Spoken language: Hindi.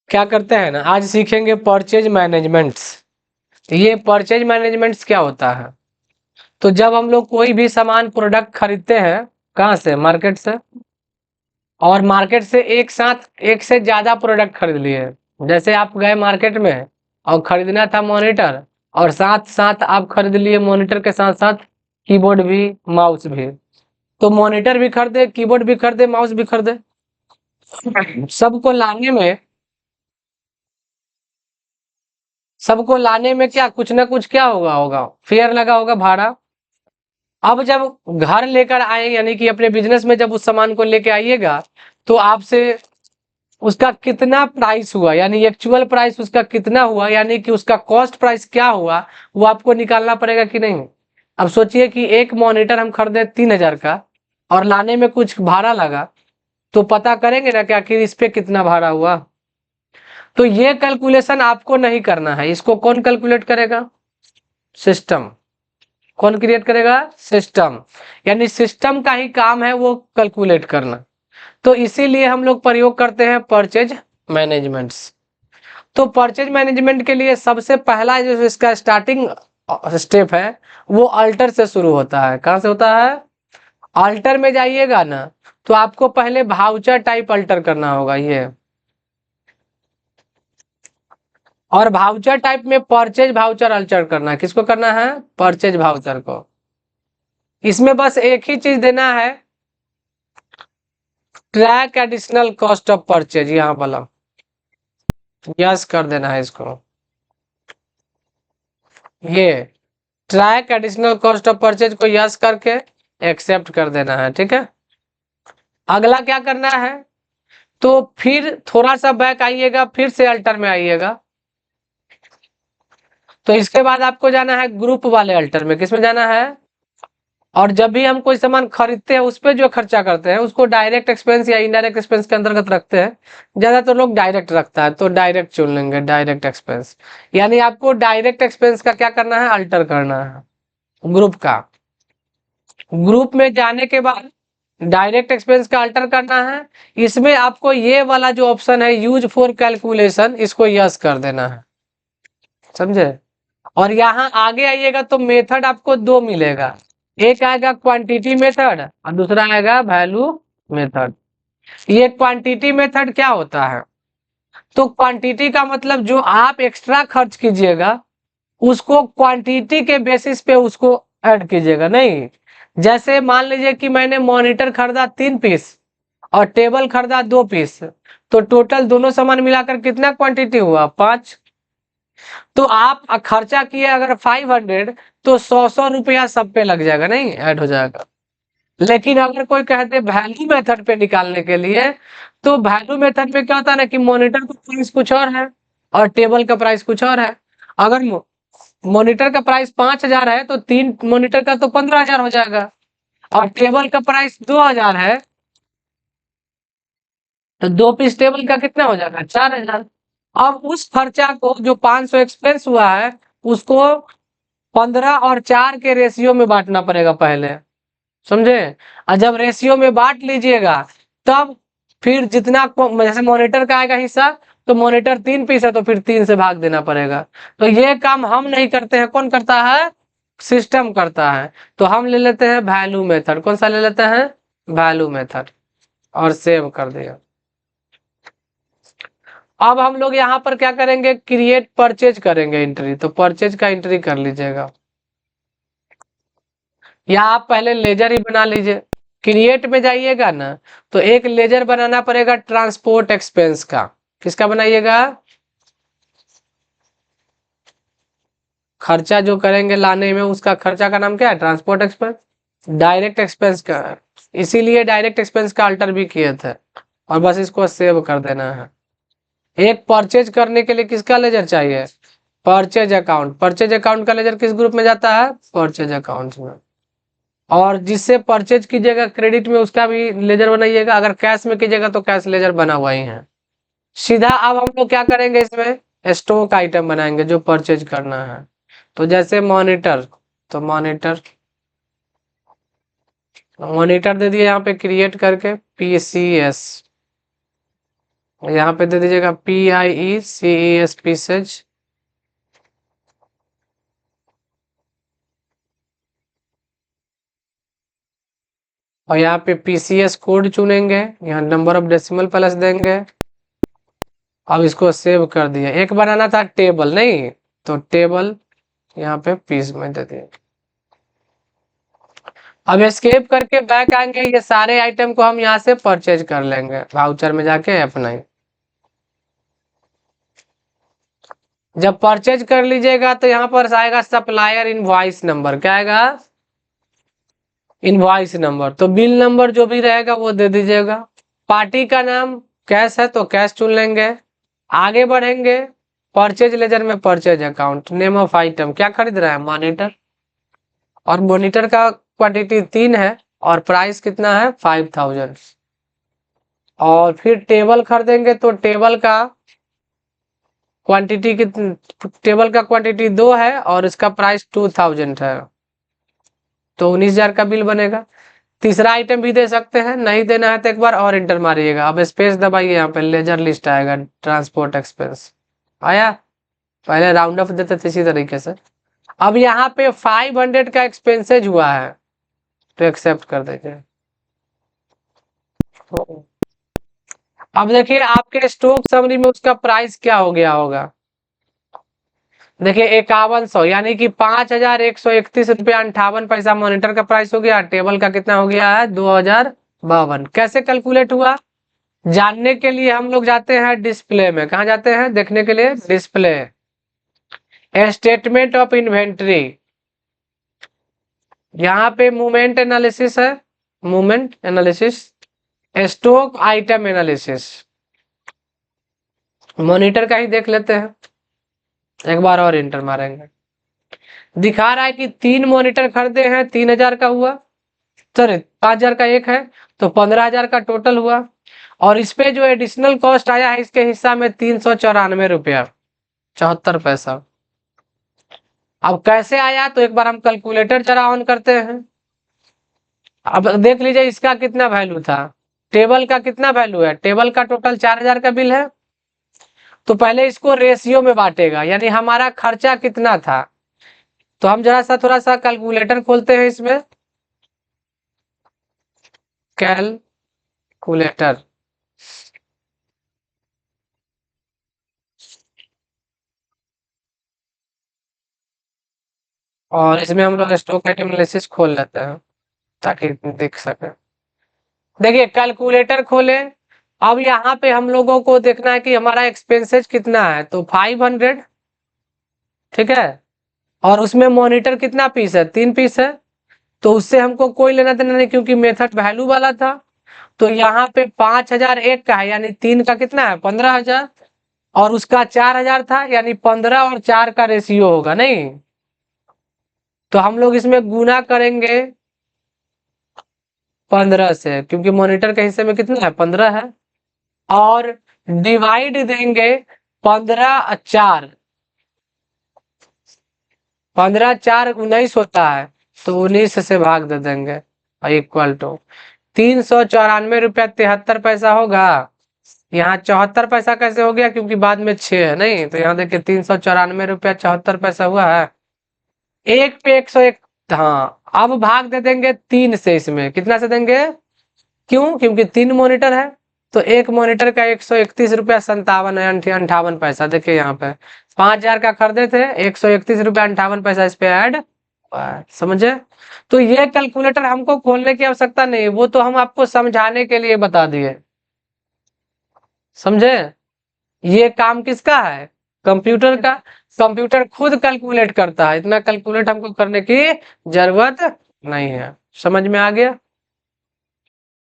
क्या करते हैं ना, आज सीखेंगे परचेज मैनेजमेंट्स। ये परचेज मैनेजमेंट्स क्या होता है? तो जब हम लोग कोई भी सामान प्रोडक्ट खरीदते हैं, कहाँ से? मार्केट से। और मार्केट से एक साथ एक से ज्यादा प्रोडक्ट खरीद लिए। जैसे आप गए मार्केट में और खरीदना था मॉनिटर, और साथ साथ आप खरीद लिए मॉनिटर के साथ साथ कीबोर्ड भी, माउस भी। तो मॉनिटर भी खरीदे, कीबोर्ड भी खरीदे, माउस भी खरीदे। सबको लाने में सबको लाने में क्या कुछ ना कुछ क्या होगा फेयर लगा होगा, भाड़ा। अब जब घर लेकर आए, यानी कि अपने बिजनेस में जब उस सामान को लेके आइएगा, तो आपसे उसका कितना प्राइस हुआ, यानी एक्चुअल प्राइस उसका कितना हुआ, यानी कि उसका कॉस्ट प्राइस क्या हुआ, वो आपको निकालना पड़ेगा कि नहीं। अब सोचिए कि एक मॉनिटर हम खरीदे 3000 का, और लाने में कुछ भाड़ा लगा, तो पता करेंगे ना कि आखिर इस पे कितना भाड़ा हुआ। तो ये कैलकुलेशन आपको नहीं करना है, इसको कौन कैलकुलेट करेगा? सिस्टम। कौन क्रिएट करेगा? सिस्टम। यानी सिस्टम का ही काम है वो कैलकुलेट करना। तो इसीलिए हम लोग प्रयोग करते हैं परचेज मैनेजमेंट्स। तो परचेज मैनेजमेंट के लिए सबसे पहला जो इसका स्टार्टिंग स्टेप है, वो अल्टर से शुरू होता है। कहाँ से होता है? अल्टर में जाइएगा ना, तो आपको पहले भाउचर टाइप अल्टर करना होगा ये। और भाउचर टाइप में परचेज भाउचर अल्टर करना है। किसको करना है? परचेज भाउचर को। इसमें बस एक ही चीज देना है, track additional cost of purchase, यहाँ वाला यस कर देना है इसको। ये track additional cost of purchase को यस करके एक्सेप्ट कर देना है, ठीक है। अगला क्या करना है? तो फिर थोड़ा सा बैक आइएगा, फिर से अल्टर में आइएगा। तो इसके बाद आपको जाना है ग्रुप वाले अल्टर में। किसमें जाना है? और जब भी हम कोई सामान खरीदते हैं, उस पर जो खर्चा करते हैं उसको डायरेक्ट एक्सपेंस या इनडायरेक्ट एक्सपेंस के अंतर्गत रखते हैं। ज्यादातर लोग डायरेक्ट रखता है, तो डायरेक्ट चुन लेंगे, डायरेक्ट एक्सपेंस। यानी आपको डायरेक्ट एक्सपेंस का क्या करना है? अल्टर करना है ग्रुप का। ग्रुप में जाने के बाद डायरेक्ट एक्सपेंस का अल्टर करना है। इसमें आपको ये वाला जो ऑप्शन है, यूज फॉर कैलकुलेशन, इसको यस कर देना है, समझे। और यहाँ आगे आइएगा तो मेथड आपको दो मिलेगा। एक आएगा क्वांटिटी मेथड और दूसरा आएगा वैल्यू मेथड। ये क्वांटिटी मेथड क्या होता है? तो क्वांटिटी का मतलब जो आप एक्स्ट्रा खर्च कीजिएगा, उसको क्वांटिटी के बेसिस पे उसको ऐड कीजिएगा। नहीं, जैसे मान लीजिए कि मैंने मॉनिटर खरीदा 3 पीस और टेबल खरीदा 2 पीस, तो टोटल दोनों सामान मिलाकर कितना क्वांटिटी हुआ? 5। तो आप खर्चा किए अगर 500, तो 100 रुपया सब पे लग जाएगा, नहीं ऐड हो जाएगा। लेकिन अगर कोई कहते वैल्यू मेथड पे निकालने के लिए, तो वैल्यू मेथड पे क्या होता है ना कि मॉनिटर का प्राइस कुछ और है और टेबल का प्राइस कुछ और है। अगर मॉनिटर का प्राइस 5000 है, तो 3 मॉनिटर का तो 15000 हो जाएगा। और टेबल का प्राइस 2000 है, तो 2 पीस टेबल का कितना हो जाएगा? 4000। अब उस खर्चा को जो 500 एक्सपेंस हुआ है, उसको 15 और 4 के रेशियो में बांटना पड़ेगा पहले, समझे। और जब रेशियो में बांट लीजिएगा, तब फिर जितना जैसे मॉनिटर का आएगा हिस्सा, तो मॉनिटर 3 पीस है तो फिर 3 से भाग देना पड़ेगा। तो ये काम हम नहीं करते हैं, कौन करता है? सिस्टम करता है। तो हम ले लेते हैं वैल्यू मेथड। कौन सा ले लेते हैं? Value method. और सेव कर दिया। अब हम लोग यहाँ पर क्या करेंगे? क्रिएट परचेज करेंगे एंट्री। तो परचेज का एंट्री कर लीजिएगा, या आप पहले लेजर ही बना लीजिए। क्रिएट में जाइएगा ना, तो एक लेजर बनाना पड़ेगा ट्रांसपोर्ट एक्सपेंस का। किसका बनाइएगा? खर्चा जो करेंगे लाने में, उसका खर्चा का नाम क्या है? Transport expense. डायरेक्ट एक्सपेंस का है, इसीलिए डायरेक्ट एक्सपेंस का अल्टर भी किए थे। और बस इसको सेव कर देना है। एक परचेज करने के लिए किसका लेजर चाहिए? Purchase account. परचेज अकाउंट का लेजर किस ग्रुप में जाता है? परचेज अकाउंट में। और जिससे परचेज कीजिएगा क्रेडिट में, उसका भी लेजर बनाइएगा। अगर कैश में कीजिएगा तो कैश लेजर बना हुआ ही है। सीधा अब हम लोग क्या करेंगे? इसमें स्टॉक आइटम बनाएंगे जो परचेज करना है। तो जैसे मॉनिटर, तो मॉनिटर मॉनिटर दे दिए यहाँ पे क्रिएट करके, पीसीएस। यहाँ पे दे दीजिएगा PIECES पीसेज। और यहाँ पे PCS कोड चुनेंगे, यहाँ नंबर ऑफ डेसिमल प्लस देंगे। अब इसको सेव कर दिया। एक बनाना था टेबल, नहीं तो टेबल यहाँ पे पीस में दे दिए। अब एस्केप करके बैक आएंगे, ये सारे आइटम को हम यहाँ से परचेज कर लेंगे वाउचर में जाके अपना ही। जब परचेज कर लीजिएगा तो यहाँ पर आएगा सप्लायर इनवॉइस नंबर। क्या आएगा? Invoice number. तो बिल नंबर जो भी रहेगा वो दे दीजिएगा। पार्टी का नाम कैश है तो कैश चुन लेंगे। आगे बढ़ेंगे, परचेज लेजर में purchase account, name of item क्या खरीद रहा है? मॉनिटर। और मॉनिटर का क्वांटिटी 3 है और प्राइस कितना है? 5000। और फिर टेबल खरीदेंगे तो टेबल का क्वांटिटी टेबल का क्वांटिटी 2 है और इसका प्राइस 2000 है, तो 19000 का बिल बनेगा। तीसरा आइटम भी दे सकते हैं, नहीं देना है तो एक बार और इंटर मारिएगा। अब स्पेस दबाइए, यहाँ पे लेजर लिस्ट आएगा, ट्रांसपोर्ट एक्सपेंस आया। पहले राउंड ऑफ देते थे इसी तरीके से। अब यहाँ पे 500 का एक्सपेंसेज हुआ है तो एक्सेप्ट कर दीजिए। अब देखिए आपके स्टॉक समरी में उसका प्राइस क्या हो गया होगा। देखिए 5100 यानी कि 5131 रुपया 58 पैसा मॉनिटर का प्राइस हो गया। टेबल का कितना हो गया है? 2052। कैसे कैलकुलेट हुआ जानने के लिए हम लोग जाते हैं डिस्प्ले में। कहा जाते हैं देखने के लिए? Display, statement of inventory. यहाँ पे मूवमेंट एनालिसिस है, movement analysis, stock item analysis. Monitor का ही देख लेते हैं, एक बार और इंटर मारेंगे। दिखा रहा है कि 3 मॉनिटर खरीदे हैं, 3000 का हुआ, सॉरी 5000 का एक है, तो 15000 का टोटल हुआ। और इस पे जो एडिशनल कॉस्ट आया है इसके हिस्सा में 394 रुपया 74 पैसा। अब कैसे आया तो एक बार हम कैलकुलेटर जरा ऑन करते हैं। अब देख लीजिए इसका कितना वैल्यू था, टेबल का कितना वैल्यू है। टेबल का टोटल 4000 का बिल है, तो पहले इसको रेशियो में बांटेगा, यानी हमारा खर्चा कितना था। तो हम जरा सा थोड़ा सा कैलकुलेटर खोलते हैं इसमें, कैलकुलेटर। और इसमें हम लोग स्टॉक आइटम एनालिसिस खोल लेते हैं ताकि देख सके। देखिए कैलकुलेटर खोले। अब यहाँ पे हम लोगों को देखना है कि हमारा एक्सपेंसेस कितना है, तो 500, ठीक है। और उसमें मॉनिटर कितना पीस है? 3 पीस है, तो उससे हमको कोई लेना देना नहीं क्योंकि मेथड वैल्यू वाला था। तो यहाँ पे 5000 एक का है, यानी 3 का कितना है? 15000। और उसका 4000 था, यानी 15 और 4 का रेशियो होगा, नहीं तो हम लोग इसमें गुना करेंगे 15 से, क्योंकि मॉनिटर के हिस्से में कितना है? 15 है। और डिवाइड देंगे 15 4, 15 4 19 होता है, तो 19 से भाग दे देंगे इक्वल टू 394 रुपया 73 पैसा होगा। यहाँ 74 पैसा कैसे हो गया? क्योंकि बाद में 6 है, नहीं तो यहाँ देखिए 394 रुपया 74 पैसा हुआ है। एक पे 101। हाँ अब भाग दे देंगे 3 से, इसमें कितना से देंगे? क्यों? क्योंकि 3 मॉनिटर है, तो एक मॉनिटर का 131 रुपया 57 58 पैसा। देखिए यहाँ पे 5000 का खरीदे थे, 131 रुपया 58 पैसा इस पे ऐड, समझे। तो ये कैलकुलेटर हमको खोलने की आवश्यकता नहीं, वो तो हम आपको समझाने के लिए बता दिए, समझे। ये काम किसका है? कंप्यूटर का। कंप्यूटर खुद कैलकुलेट करता है, इतना कैलकुलेट हमको करने की जरूरत नहीं है। समझ में आ गया?